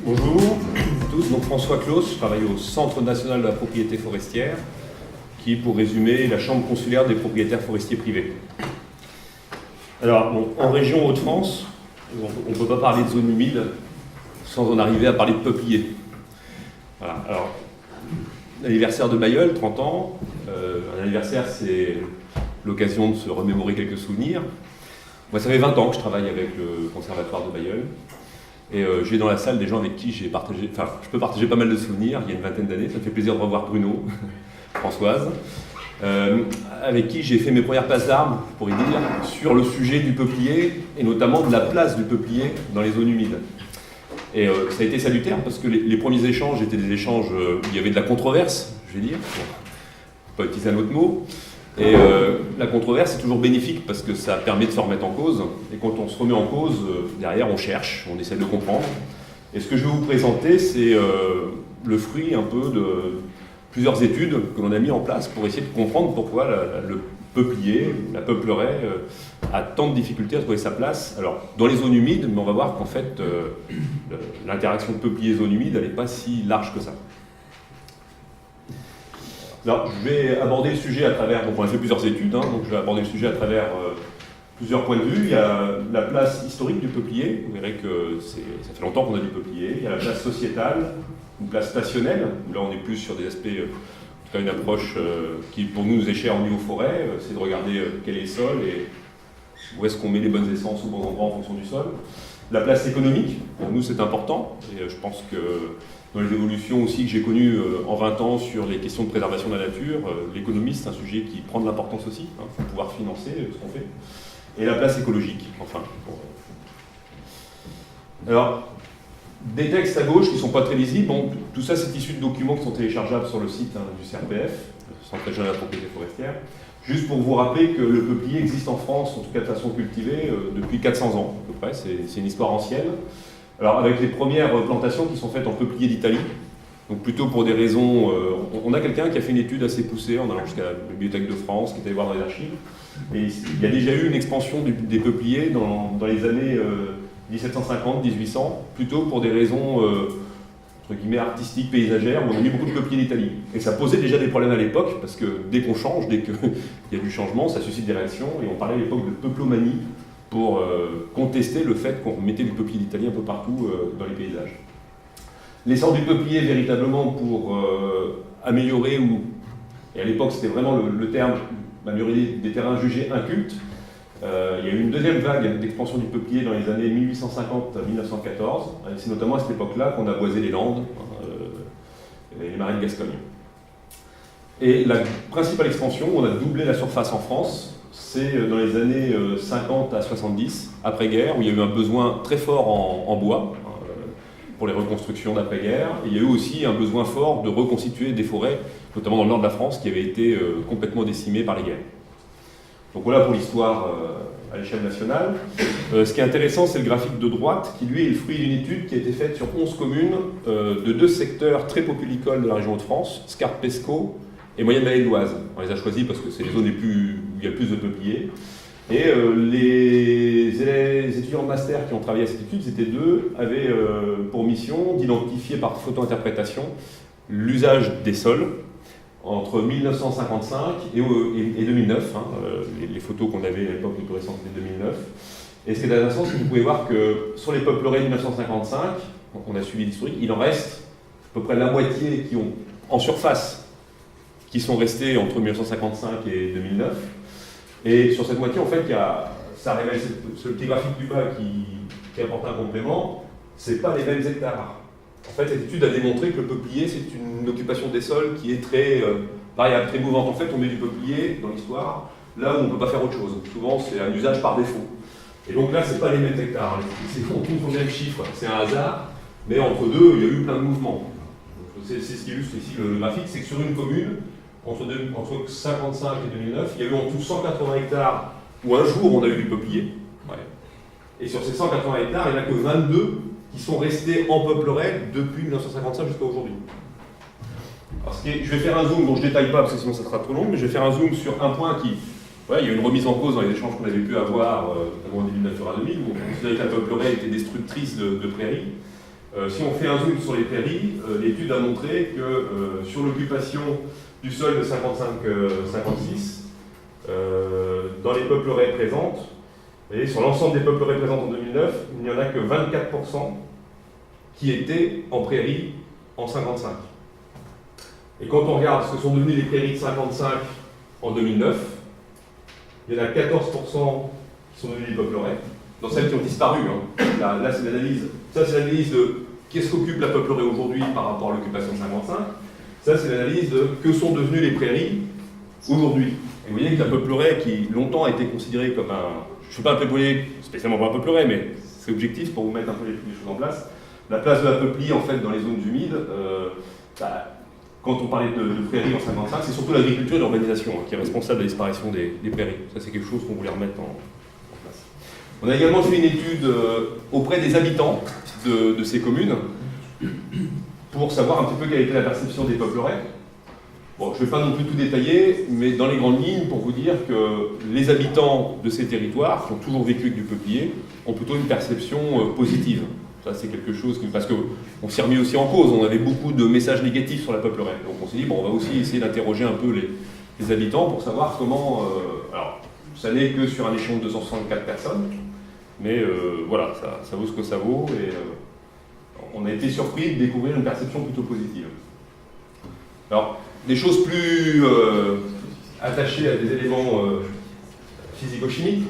Bonjour à tous, donc François Claus, je travaille au Centre national de la propriété forestière, qui est, pour résumer, la chambre consulaire des propriétaires forestiers privés. Alors, bon, en région Hauts-de-France, on ne peut pas parler de zone humide sans en arriver à parler de peupliers. Voilà, alors, l'anniversaire de Bailleul, 30 ans, un anniversaire, c'est l'occasion de se remémorer quelques souvenirs. Moi, ça fait 20 ans que je travaille avec le conservatoire de Bailleul. Et j'ai dans la salle des gens avec qui j'ai partagé, enfin, je peux partager pas mal de souvenirs, il y a une vingtaine d'années. Ça me fait plaisir de revoir Bruno, Françoise, avec qui j'ai fait mes premières passes d'armes, je pourrais dire, sur le sujet du peuplier, et notamment de la place du peuplier dans les zones humides. Et ça a été salutaire, parce que les premiers échanges étaient des échanges où il y avait de la controverse, je vais dire, pour pas utiliser un autre mot. Et la controverse est toujours bénéfique parce que ça permet de se remettre en cause. Et quand on se remet en cause, derrière on cherche, on essaie de comprendre. Et ce que je vais vous présenter, c'est le fruit un peu de plusieurs études que l'on a mis en place pour essayer de comprendre pourquoi le peuplier, la peupleraie, a tant de difficultés à trouver sa place. Alors, dans les zones humides, mais on va voir qu'en fait, l'interaction de peuplier-zone humide, elle n'est pas si large que ça. Alors, je vais aborder le sujet à travers, donc on a fait plusieurs études, donc je vais aborder le sujet à travers plusieurs points de vue. Il y a la place historique du peuplier, vous verrez que ça fait longtemps qu'on a du peuplier. Il y a la place sociétale, une place stationnelle, où là on est plus sur des aspects, en tout cas une approche qui pour nous est chère au niveau forêt, c'est de regarder quel est le sol et où est-ce qu'on met les bonnes essences au bon endroit en fonction du sol. La place économique, pour nous c'est important, et je pense que dans les évolutions aussi que j'ai connues en 20 ans sur les questions de préservation de la nature, l'économie c'est un sujet qui prend de l'importance aussi, il faut pouvoir financer ce qu'on fait. Et la place écologique, enfin. Alors, des textes à gauche qui ne sont pas très lisibles, bon, tout ça c'est issu de documents qui sont téléchargeables sur le site du CRPF, le Centre régional de la propriété forestière, juste pour vous rappeler que le peuplier existe en France, en tout cas de façon cultivée, depuis 400 ans à peu près, c'est une histoire ancienne. Alors avec les premières plantations qui sont faites en peuplier d'Italie, donc plutôt pour des raisons... on a quelqu'un qui a fait une étude assez poussée en allant jusqu'à la Bibliothèque de France, qui est allé voir dans les archives, et il y a déjà eu une expansion des peupliers dans les années 1750-1800, plutôt pour des raisons entre guillemets artistiques, paysagères, où on a mis beaucoup de peupliers d'Italie. Et ça posait déjà des problèmes à l'époque, parce que dès qu'on change, dès qu'il y a du changement, ça suscite des réactions, et on parlait à l'époque de peuplomanie, pour contester le fait qu'on mettait du peuplier d'Italie un peu partout dans les paysages. L'essor du peuplier véritablement pour améliorer, et à l'époque c'était vraiment le terme, améliorer des terrains jugés incultes. Il y a eu une deuxième vague d'expansion du peuplier dans les années 1850 à 1914. C'est notamment à cette époque-là qu'on a boisé les Landes, et les marais de Gascogne. Et la principale expansion, où on a doublé la surface en France, c'est dans les années 50 à 70, après-guerre, où il y a eu un besoin très fort en bois pour les reconstructions d'après-guerre. Et il y a eu aussi un besoin fort de reconstituer des forêts, notamment dans le nord de la France, qui avaient été complètement décimées par les guerres. Donc voilà pour l'histoire à l'échelle nationale. Ce qui est intéressant, c'est le graphique de droite, qui lui est le fruit d'une étude qui a été faite sur 11 communes de deux secteurs très populicoles de la région Hauts-de-France, Scarpe-Pescaud et Moyenne-Vallée de l'Oise. On les a choisis parce que c'est les zones où il y a le plus de peupliers. Et les étudiants de master qui ont travaillé à cette étude, c'était deux, avaient pour mission d'identifier par photo-interprétation l'usage des sols entre 1955 et 2009. Les photos qu'on avait à l'époque les plus récentes étaient 2009. Et ce qui est intéressant, c'est que vous pouvez voir que sur les peupleraies de 1955, donc on a suivi l'historique, il en reste à peu près la moitié qui ont en surface, qui sont restés entre 1955 et 2009. Et sur cette moitié, en fait, ça révèle ce petit graphique du bas qui apporte un complément, c'est pas les mêmes hectares. En fait, cette étude a démontré que le peuplier, c'est une occupation des sols qui est très variable, très mouvante. En fait, on met du peuplier dans l'histoire, là où on ne peut pas faire autre chose. Souvent, c'est un usage par défaut. Et donc là, c'est pas les mêmes hectares. On trouve le même chiffre, c'est un hasard, mais entre deux, il y a eu plein de mouvements. C'est ce qui illustre ici le graphique, c'est que sur une commune, entre 1955 et 2009, il y a eu en tout 180 hectares où un jour on a eu du peuplier. Ouais. Et sur ces 180 hectares, il n'y en a que 22 qui sont restés en peupleraie depuis 1955 jusqu'à aujourd'hui. Je vais faire un zoom, dont je ne détaille pas parce que sinon ça sera trop long, mais je vais faire un zoom sur un point qui... Ouais, il y a eu une remise en cause dans les échanges qu'on avait pu avoir, notamment au début de Natura 2000, où on considérait que la peupleraie était destructrice de prairies. Si on fait un zoom sur les prairies, l'étude a montré que sur l'occupation du sol de 55-56, dans les peupleraies présentes, et sur l'ensemble des peupleraies présentes en 2009, il n'y en a que 24% qui étaient en prairie en 55. Et quand on regarde ce que sont devenues les prairies de 55 en 2009, il y en a 14% qui sont devenues des peupleraies, dans celles qui ont disparu. Hein. Là c'est l'analyse. Ça, c'est l'analyse de qu'est-ce qu'occupe la peuplerée aujourd'hui par rapport à l'occupation de 55. Ça, c'est l'analyse de que sont devenues les prairies aujourd'hui. Et vous voyez que la peuplerée, qui longtemps a été considérée comme un... Je ne suis pas un plaidoyer spécialement pour la peuplerée, mais c'est objectif pour vous mettre un peu les choses en place. La place de la peuplie, en fait, dans les zones humides, quand on parlait de prairies en 55, c'est surtout l'agriculture et l'urbanisation qui est responsable de la disparition des prairies. Ça, c'est quelque chose qu'on voulait remettre en place. On a également fait une étude auprès des habitants de ces communes pour savoir un petit peu quelle était la perception des peupleraies. Bon, je ne vais pas non plus tout détailler, mais dans les grandes lignes, pour vous dire que les habitants de ces territoires, qui ont toujours vécu avec du peuplier, ont plutôt une perception positive. Ça, c'est quelque chose parce qu'on s'est remis aussi en cause. On avait beaucoup de messages négatifs sur la peuplerée. Donc on s'est dit, bon, on va aussi essayer d'interroger un peu les habitants pour savoir comment... alors, ça n'est que sur un échelon de 264 personnes, mais voilà, ça vaut ce que ça vaut. Et on a été surpris de découvrir une perception plutôt positive. Alors, des choses plus attachées à des éléments physico-chimiques.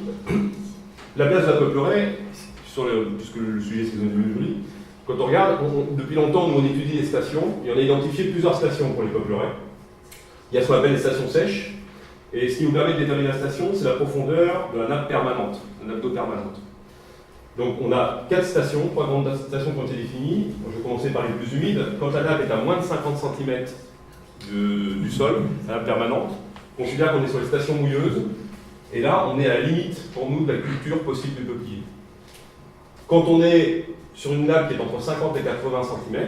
La place de la peuplerée, puisque le sujet c'est l'hydrologie, quand on regarde, depuis longtemps, nous on étudie les stations, et on a identifié plusieurs stations pour les peupleraies. Il y a ce qu'on appelle les stations sèches, et ce qui nous permet de déterminer la station, c'est la profondeur de la nappe permanente, la nappe d'eau permanente. Donc on a 4 stations, 3 grandes stations qui ont été définies. Je vais commencer par les plus humides. Quand la nappe est à moins de 50 cm du sol, la nappe permanente, on considère qu'on est sur les stations mouilleuses, et là on est à la limite pour nous de la culture possible du peuplier. Quand on est sur une nappe qui est entre 50 et 80 cm,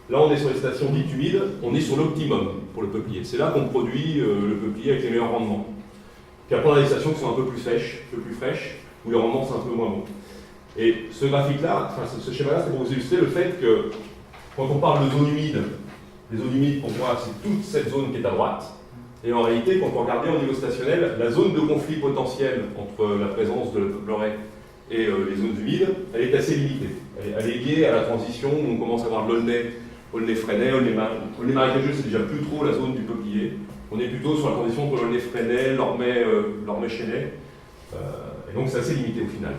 là on est sur les stations dites humides, on est sur l'optimum pour le peuplier. C'est là qu'on produit le peuplier avec les meilleurs rendements. Puis après on a des stations qui sont un peu plus sèches, un peu plus fraîches, où les rendements sont un peu moins bons. Et ce graphique-là, enfin ce schéma-là, c'est pour vous illustrer le fait que quand on parle de zones humides, les zones humides pour moi c'est toute cette zone qui est à droite, et en réalité quand on regardait au niveau stationnel, la zone de conflit potentiel entre la présence de la peuplerée et les zones humides, elle est assez limitée. Elle est liée à la transition où on commence à avoir l'aulnay-freinais, aulnay marécageux, c'est déjà plus trop la zone du peuplier. On est plutôt sur la transition entre l'aulnay-freinais, l'ormay-chênais, et donc c'est assez limité au final.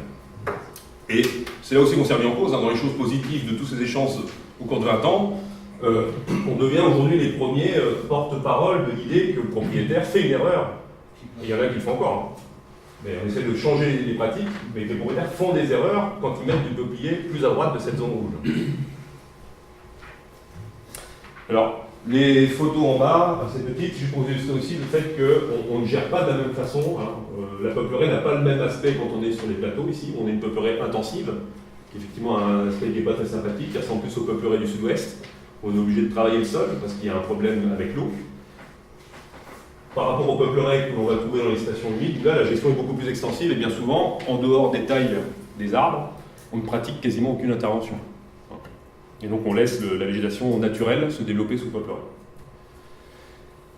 Et c'est là aussi qu'on s'est remis en cause, dans les choses positives de tous ces échanges au cours de 20 ans, on devient aujourd'hui les premiers porte-parole de l'idée que le propriétaire fait une erreur. Et il y en a qui le font encore. Mais on essaie de changer les pratiques, mais les propriétaires font des erreurs quand ils mettent du peuplier plus à droite de cette zone rouge. Alors, les photos en bas, assez petites, juste pour vous illustrer aussi le fait qu'on ne gère pas de la même façon. Hein. La peuplerée n'a pas le même aspect quand on est sur les plateaux ici. On a une peuplerée intensive, qui effectivement a un aspect qui n'est pas très sympathique, qui ressemble plus aux peupleraies du sud-ouest. On est obligé de travailler le sol parce qu'il y a un problème avec l'eau. Par rapport aux peupleraies que l'on va trouver dans les stations humides, là la gestion est beaucoup plus extensive et bien souvent, en dehors des tailles des arbres, on ne pratique quasiment aucune intervention. Et donc on laisse la végétation naturelle se développer sous peupleraies.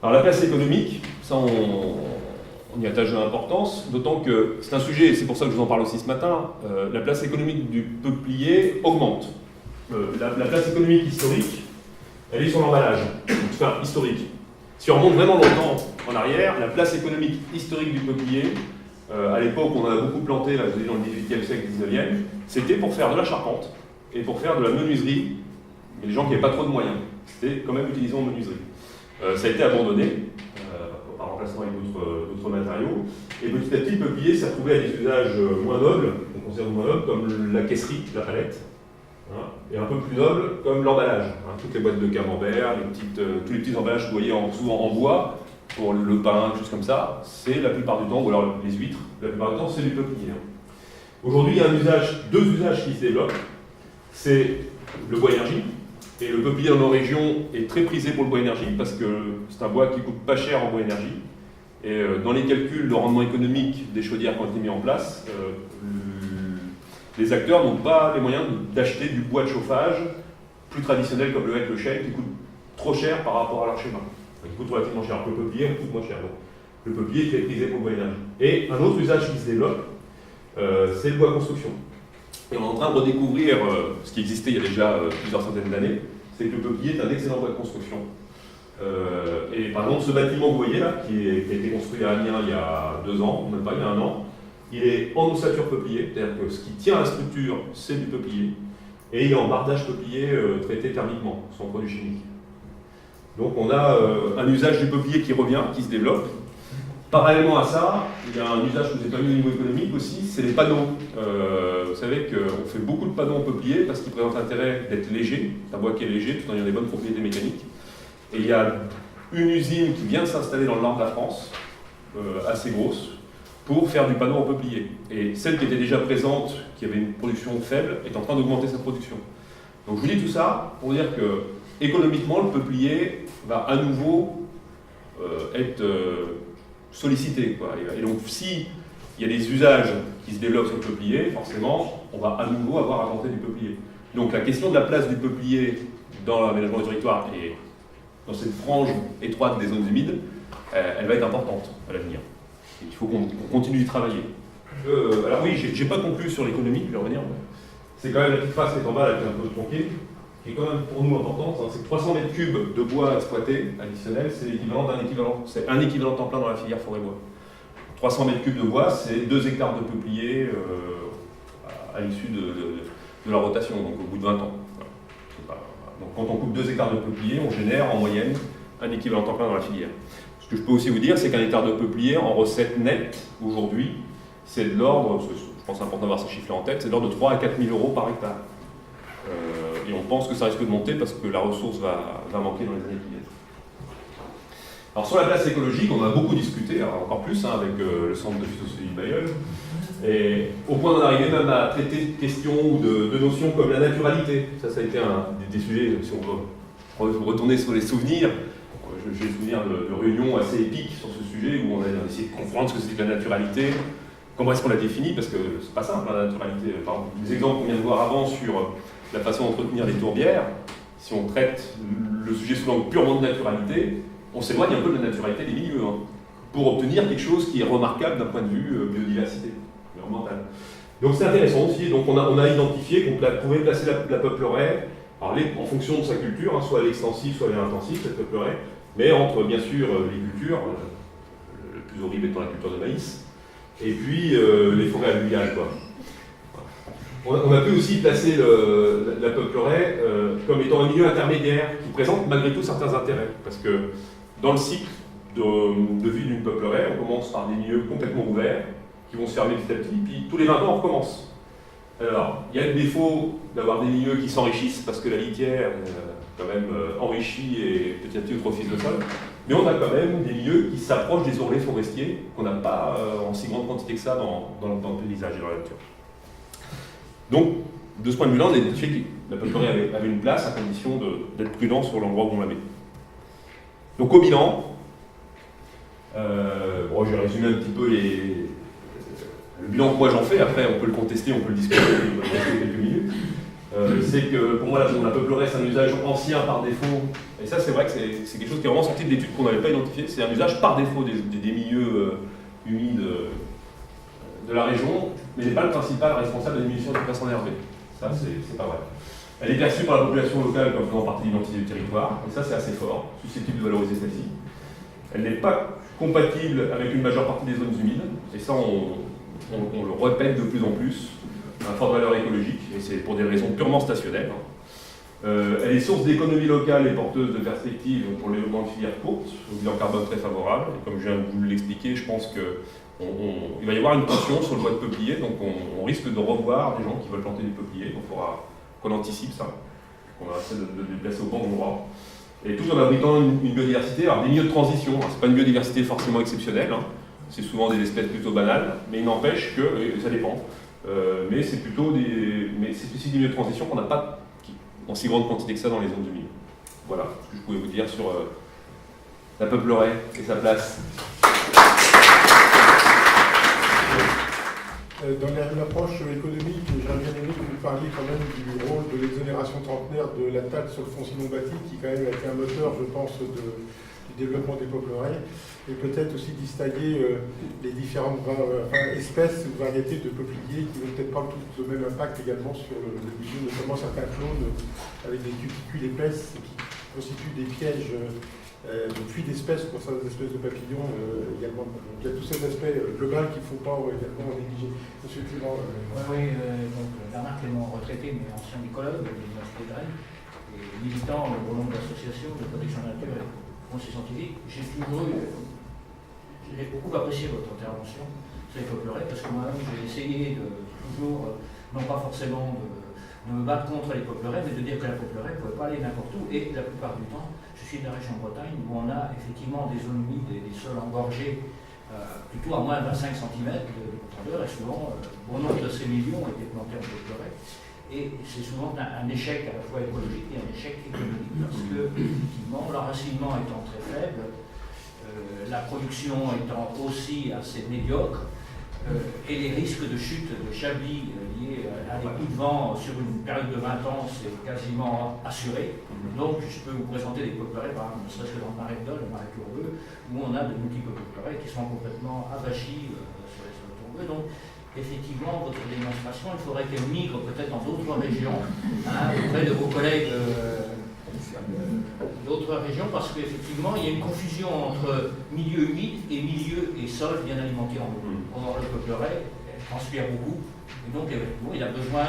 Alors la place économique, ça on y attache de l'importance, d'autant que c'est un sujet, et c'est pour ça que je vous en parle aussi ce matin, la place économique du peuplier augmente. La place économique historique, elle est sur l'emballage, enfin historique. Si on remonte vraiment longtemps en arrière, la place économique historique du peuplier, à l'époque on en a beaucoup planté, là, vous avez dans le 18e siècle, 19e, c'était pour faire de la charpente et pour faire de la menuiserie, mais les gens qui n'avaient pas trop de moyens. C'était quand même utilisé en menuiserie. Ça a été abandonné par remplacement avec d'autres matériaux, et petit à petit le peuplier s'est retrouvé à des usages moins nobles, qu'on considère moins nobles, comme la caisserie, la palette. Hein, et un peu plus noble comme l'emballage. Hein, toutes les boîtes de camembert, tous les petits emballages que vous voyez souvent en bois, pour le pain, choses comme ça, c'est la plupart du temps, ou alors les huîtres, la plupart du temps c'est du peuplier. Hein. Aujourd'hui il y a deux usages qui se développent. C'est le bois énergie, et le peuplier dans nos régions est très prisé pour le bois énergie parce que c'est un bois qui coûte pas cher en bois énergie. Et dans les calculs de rendement économique des chaudières qui ont été mis en place, les acteurs n'ont pas les moyens d'acheter du bois de chauffage plus traditionnel comme le hêtre, le chêne, qui coûte trop cher par rapport à leur schéma. Il coûte relativement cher, alors que le peuplier coûte moins cher. Donc, le peuplier qui est prisé pour le Moyen-Âge. Et un autre usage qui se développe, c'est le bois construction. Et on est en train de redécouvrir ce qui existait il y a déjà plusieurs centaines d'années, c'est que le peuplier est un excellent bois de construction. Et par exemple, ce bâtiment que vous voyez là, qui a été construit à Amiens il y a 2 ans, même pas, il y a 1 an, il est en ossature peuplier, c'est-à-dire que ce qui tient la structure, c'est du peuplier, et il est en bardage peuplier traité thermiquement, sans produits chimiques. Donc on a un usage du peuplier qui revient, qui se développe. Parallèlement à ça, il y a un usage que vous avez pas vu au niveau économique aussi, c'est les panneaux. Vous savez qu'on fait beaucoup de panneaux en peuplier parce qu'ils présentent l'intérêt d'être léger, c'est un bois qui est léger tout en ayant des bonnes propriétés mécaniques. Et il y a une usine qui vient de s'installer dans le nord de la France, assez grosse, pour faire du panneau en peuplier. Et celle qui était déjà présente, qui avait une production faible, est en train d'augmenter sa production. Donc je vous dis tout ça pour dire que économiquement, le peuplier va à nouveau être sollicité, quoi. Et donc si il y a des usages qui se développent sur le peuplier, forcément, on va à nouveau avoir à inventer du peuplier. Donc la question de la place du peuplier dans l'aménagement du territoire et dans cette frange étroite des zones humides, elle va être importante à l'avenir. Il faut qu'on continue d'y travailler. Alors oui, j'ai pas conclu sur l'économie, je vais revenir. C'est quand même la petite face qui est en bas, là, qui est un peu tronquée, qui est quand même pour nous importante. Hein, c'est que 300 mètres cubes de bois exploité, additionnel, c'est l'équivalent d'un équivalent. C'est un équivalent temps plein dans la filière forêt-bois. 300 mètres cubes de bois, c'est 2 hectares de peuplier à l'issue de la rotation, donc au bout de 20 ans. Voilà. Donc quand on coupe 2 hectares de peuplier, on génère en moyenne un équivalent temps plein dans la filière. Ce que je peux aussi vous dire, c'est qu'un hectare de peuplier en recette nette, aujourd'hui, c'est de l'ordre, je pense que c'est important d'avoir ces chiffres-là en tête, c'est de l'ordre de 3 à 4 000 euros par hectare. Et on pense que ça risque de monter parce que la ressource va manquer dans les années qui viennent. Alors sur la place écologique, on a beaucoup discuté, encore plus avec le centre de phytosociologie de Bayeul, et au point d'en arriver même à traiter de questions ou de notions comme la naturalité. Ça a été des sujets, si on veut retourner sur les souvenirs. J'ai le souvenir de réunions assez épiques sur ce sujet où on a essayé de comprendre ce que c'était que la naturalité, comment est-ce qu'on la définit, parce que c'est pas simple la naturalité. Par exemple, les exemples qu'on vient de voir avant sur la façon d'entretenir les tourbières, si on traite le sujet sous l'angle purement de naturalité, on s'éloigne un peu de la naturalité des milieux, hein, pour obtenir quelque chose qui est remarquable d'un point de vue biodiversité, environnementale. Donc c'est intéressant aussi, donc on a identifié qu'on pouvait placer la peuplerie, alors en fonction de sa culture, hein, soit à l'extensif, soit à l'intensif, cette peuplerie, mais entre bien sûr les cultures, le plus horrible étant la culture de maïs, et puis les forêts alluviales, quoi. On a pu aussi placer la peuplerie comme étant un milieu intermédiaire qui présente malgré tout certains intérêts. Parce que dans le cycle de vie d'une peuplerie, on commence par des milieux complètement ouverts qui vont se fermer petit à petit, puis tous les 20 ans on recommence. Alors, il y a le défaut d'avoir des milieux qui s'enrichissent parce que la litière quand même enrichie et petit à petit eutrophise le sol, mais on a quand même des milieux qui s'approchent des ourlets forestiers qu'on n'a pas en si grande quantité que ça dans le paysage et dans la nature. Donc, de ce point de vue-là, on a identifié que la peuplerie avait une place à condition d'être prudent sur l'endroit où on la met. Donc au bilan, bon, j'ai résumé un petit peu le bilan que moi j'en fais, après on peut le contester, on peut le discuter, on peut le rester quelques minutes. C'est que pour moi la peuplerie c'est un usage ancien par défaut, et ça c'est vrai que c'est quelque chose qui est vraiment sorti de l'étude qu'on n'avait pas identifié, c'est un usage par défaut des milieux humides de la région, mais n'est pas le principal responsable de la diminution des places enherbées. Ça c'est pas vrai. Elle est perçue par la population locale comme faisant partie de l'identité du territoire, et ça c'est assez fort, susceptible de valoriser celle-ci. Elle n'est pas compatible avec une majeure partie des zones humides, et ça on le répète de plus en plus, à forte valeur écologique, et c'est pour des raisons purement stationnelles. Elle est source d'économie locale et porteuse de perspectives pour le développement de filières courtes, au bilan carbone très favorable, et comme je viens de vous l'expliquer, je pense qu'il va y avoir une tension sur le bois de peuplier, donc on risque de revoir des gens qui veulent planter du peuplier, donc il faudra qu'on anticipe ça, qu'on essaie de les placer au bon endroit. Et tout en abritant une biodiversité, alors des milieux de transition, hein, c'est pas une biodiversité forcément exceptionnelle, hein, c'est souvent des espèces plutôt banales, mais il n'empêche que, et ça dépend, mais c'est plutôt c'est des milieux de transition qu'on n'a pas en si grande quantité que ça dans les zones humides. Voilà ce que je pouvais vous dire sur la peuplerie et sa place. Dans l'approche économique, j'aurais bien aimé que vous parliez quand même du rôle de l'exonération trentenaire de la taxe sur le foncier non bâti, qui quand même a été un moteur, je pense, du développement des peupleraies, et peut-être aussi distinguer les différentes espèces ou variétés de peupliers qui n'ont peut-être pas tous le même impact également sur le milieu, notamment certains clones avec des cuticules épaisses qui constituent des pièges de puits d'espèces pour certaines espèces de papillons également. Donc il y a tout cet aspect global qu'il ne faut pas également négliger. Monsieur Clément. Donc Bernard Clément, retraité mais ancien mycologue de l'Université de Rennes et militant au nom de l'association de protection de la nature et conseil scientifique. J'ai beaucoup apprécié votre intervention sur les peupleraies parce que moi-même j'ai essayé de toujours, non pas forcément de me battre contre les peupleraies, mais de dire que la peupleraie ne pouvait pas aller n'importe où et la plupart du temps, je suis de la région Bretagne où on a effectivement des zones humides et des sols engorgés plutôt à moins de 25 cm de profondeur et souvent bon nombre de ces milieux ont été plantés en peupleraie. Et c'est souvent un échec à la fois écologique et un échec économique parce que effectivement l'enracinement étant très faible, la production étant aussi assez médiocre, et les risques de chute de chablis liés à des coups de vent sur une période de 20 ans, c'est quasiment assuré. Donc je peux vous présenter des peupleraies, par exemple, ne serait-ce que dans le marais de Dole, le marais Tourbeux, où on a de multiples peupleraies qui sont complètement avachis sur les sols tourbeux. Donc effectivement, votre démonstration, il faudrait qu'elle migre peut-être dans d'autres régions, auprès de vos collègues d'autres régions, parce qu'effectivement, il y a une confusion entre milieu humide et milieu et sol bien alimenté en eau. Or, le peuplerais transpire beaucoup, et donc il a besoin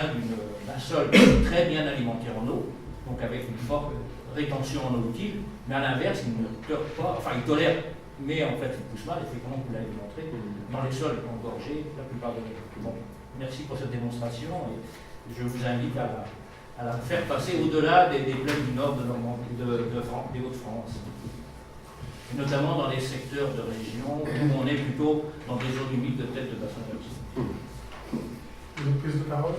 d'un sol très bien alimenté en eau, donc avec une forte rétention en eau utile, mais à l'inverse, il ne tolère pas, enfin il tolère, mais en fait il pousse mal, effectivement, vous l'avez montré, dans les sols engorgés, la plupart de les. Bon, merci pour cette démonstration, et je vous invite à la faire passer au-delà des plaines du nord des Hauts-de-France, et notamment dans les secteurs de région où on est plutôt dans des zones humides de tête de bassin versant. Une prise de parole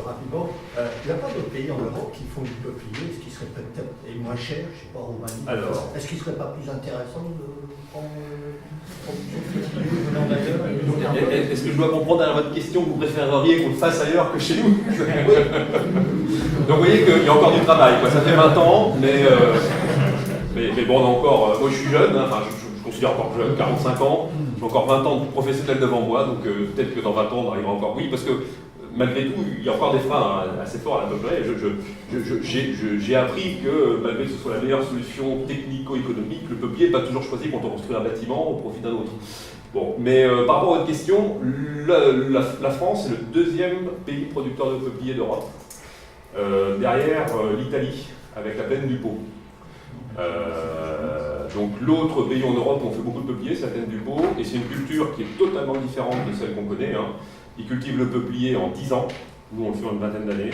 rapidement. Il n'y a pas d'autres pays en Europe qui font du peuplier, ce qui serait peut-être moins cher, je ne sais pas, Roumanie. Alors. Est-ce qu'il ne serait pas plus intéressant de prendre production de peuplier venant d'ailleurs? Est-ce que je dois comprendre à votre question que vous préféreriez qu'on le fasse ailleurs que chez nous? Donc vous voyez qu'il y a encore du travail, quoi. Ça fait 20 ans, mais bon, on a encore. Moi je suis jeune, hein, enfin je considère encore jeune, 45 ans, j'ai encore 20 ans de professionnel devant moi, donc peut-être que dans 20 ans on arrivera encore. Oui, parce que malgré tout, il y a encore des freins assez forts à la peupleraie. J'ai appris que malgré que ce soit la meilleure solution technico-économique, le peuplier n'est pas toujours choisi quand on construit un bâtiment au profit d'un autre. Bon, mais par rapport à votre question, la France est le deuxième pays producteur de peuplier d'Europe, derrière l'Italie, avec la plaine du Pô. Donc l'autre pays en Europe où on fait beaucoup de peuplier, c'est la plaine du Pô, et c'est une culture qui est totalement différente de celle qu'on connaît. Ils cultivent le peuplier en 10 ans, nous on le fait en une vingtaine d'années.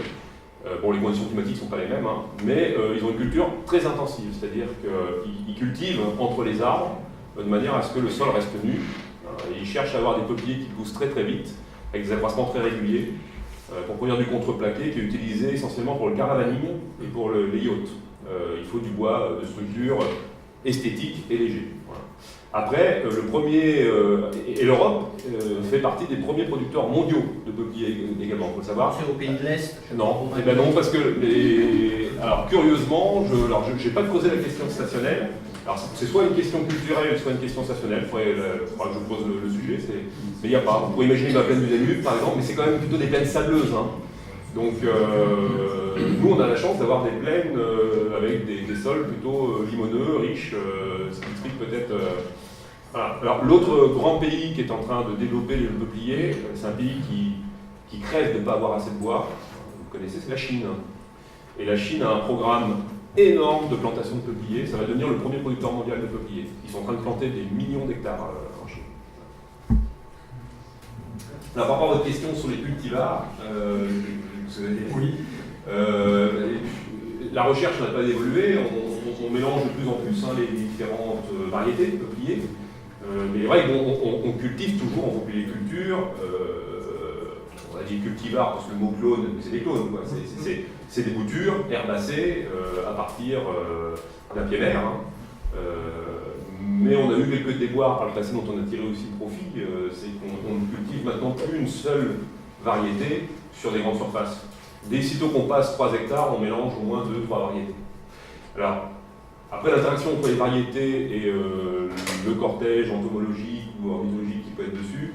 Bon, les conditions climatiques ne sont pas les mêmes, mais ils ont une culture très intensive, c'est-à-dire qu'ils cultivent entre les arbres de manière à ce que le sol reste nu. Et ils cherchent à avoir des peupliers qui poussent très très vite, avec des accroissements très réguliers, pour produire du contreplaqué qui est utilisé essentiellement pour le caravaning et pour les yachts. Il faut du bois de structure esthétique et léger. Voilà. Après, et l'Europe fait partie des premiers producteurs mondiaux de peupliers également, il faut le savoir. C'est au pays de l'Est? Non, non, parce que alors curieusement, je n'ai pas creusé la question stationnelle. Alors c'est soit une question culturelle, soit une question stationnelle. Il faudra que je pose le sujet. Mais il n'y a pas. Vous pouvez imaginer la plaine du Danube, par exemple, mais c'est quand même plutôt des plaines sableuses. Donc nous, on a la chance d'avoir des plaines avec des sols plutôt limoneux, riches, ce qui explique peut-être. Voilà. Alors l'autre grand pays qui est en train de développer le peuplier, c'est un pays qui crève de ne pas avoir assez de bois. Vous connaissez, c'est la Chine. Et la Chine a un programme énorme de plantation de peupliers. Ça va devenir le premier producteur mondial de peupliers. Ils sont en train de planter des millions d'hectares en Chine. Alors, par rapport à votre question sur les cultivars, oui. La recherche n'a pas évolué, on mélange de plus en plus les différentes variétés de peupliers. Mais c'est vrai qu'on cultive toujours en polyculture. On a dit cultivar parce que le mot clone, c'est des clones. C'est des boutures herbacées à partir d'un pied vert. Mais on a eu quelques déboires par le passé dont on a tiré aussi profit, c'est qu'on ne cultive maintenant plus une seule variété sur des grandes surfaces. Dès sitôt qu'on passe 3 hectares, on mélange au moins 2-3 variétés. Alors, après l'interaction entre les variétés et le cortège entomologique ou ornithologique qui peut être dessus,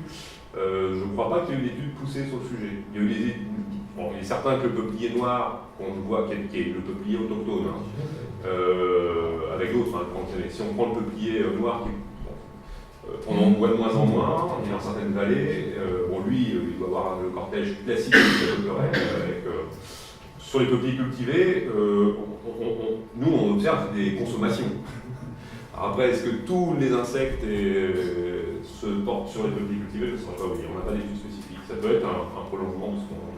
je ne crois pas qu'il y ait eu d'études poussées sur le sujet. Il y a eu des études, bon, il est certain que le peuplier noir, qu'on voit qui est le peuplier autochtone, avec d'autres, si on prend le peuplier noir, on en voit de moins en moins, dans certaines vallées, bon, lui, il doit avoir le cortège classique du peuplerais, sur les peupliers cultivés, nous on observe des consommations. Alors après, est-ce que tous les insectes se portent sur les peupliers cultivés? Je ne saurais pas vous dire, on n'a pas d'études spécifiques. Ça peut être un prolongement de ce qu'on